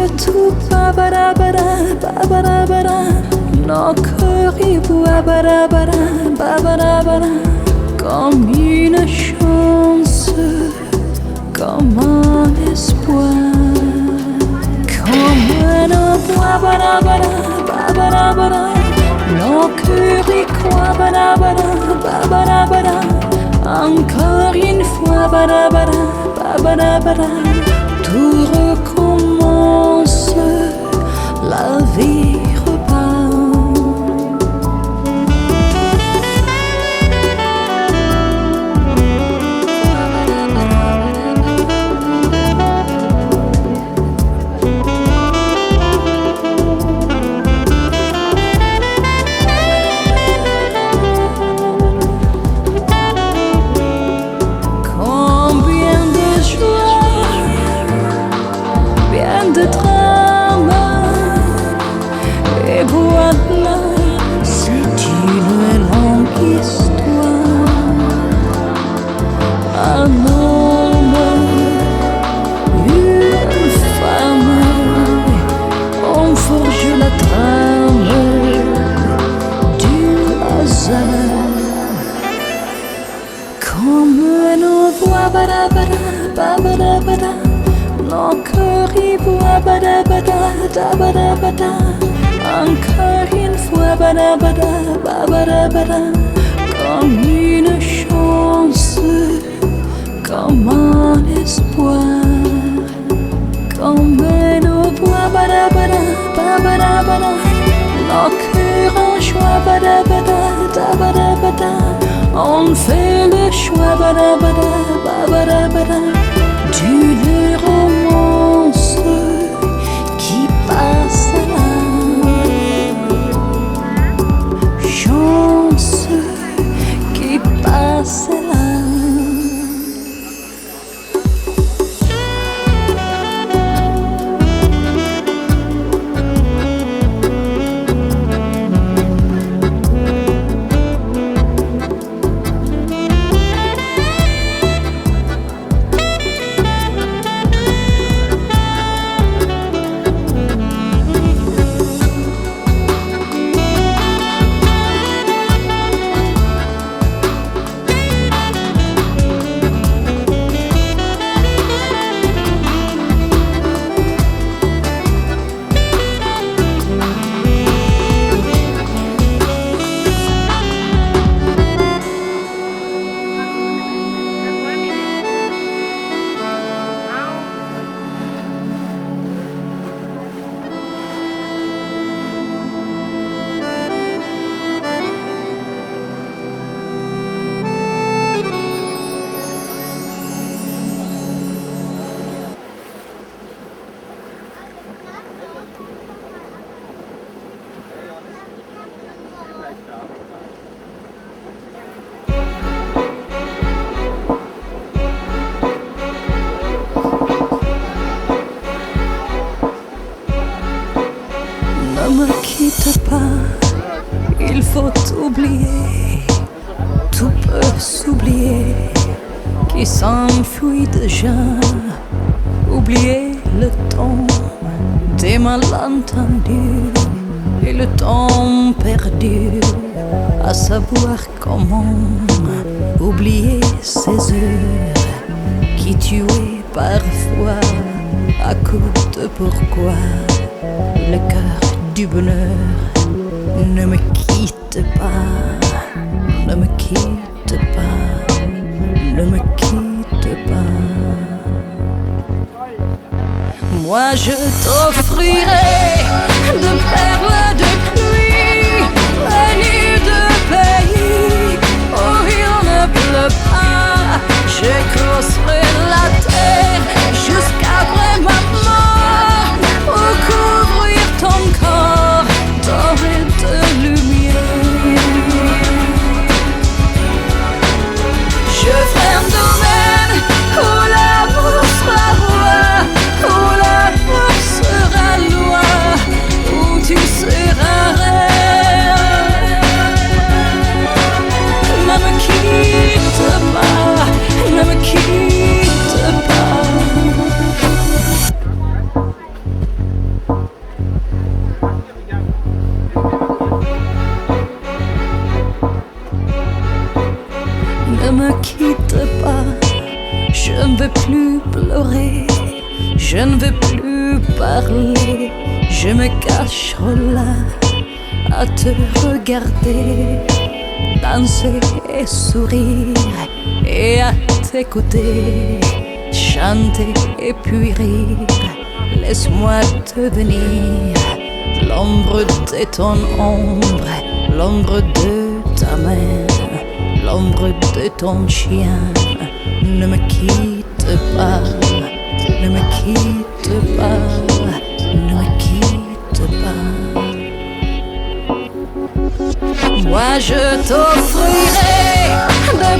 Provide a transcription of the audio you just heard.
le tout, babadabada, babadabada. Nos cœurs y babadabada, babadabada. Comme une chance, comme un espoir. Comme un babadabada, babadabada. Nos cœurs y babadabada, babadabada. Encore une fois, babadabada, babadabada. Tout recommence, la vie repart. De drame et voilà, c'est une longue histoire. Un homme, une femme, on forge la trame du hasard. Comme nos voix, badabada, babadabada. Nos cœurs y babadabada, dabadabada. Encore une fois, badabada, babadabada. Comme une chance, comme un espoir. Comme nos voix, badabada, babadabada. Nos cœurs en joie, badabada, dabadabada. On fait le choix, badabada, babadabada. D'une romance qui passe là. Chance qui passe là. Ne me quitte pas, il faut oublier. Tout peut s'oublier qui s'enfuit déjà. Oublier le temps des malentendus et le temps perdu à savoir comment oublier ces heures qui tuaient parfois à coups de pourquoi. Le cœur du bonheur ne me quitte pas, ne me quitte pas, ne me quitte pas. Moi je t'offrirai de perles de pluie venues de pays où il ne pleut pas. Je creuserai la terre jusqu'après ma mort pour couvrir ton corps doré de lumière. Je ferai un domaine où l'amour sera roi, où l'amour sera loi, où tu seras Je ne veux plus pleurer, je ne veux plus parler. Je me cache là à te regarder, danser et sourire et à t'écouter, chanter et puis rire. Laisse-moi devenir l'ombre de ton ombre, l'ombre de ta main, l'ombre de ton chien. Ne me quitte pas, ne me quitte pas, ne me quitte pas. Moi je t'offrirai de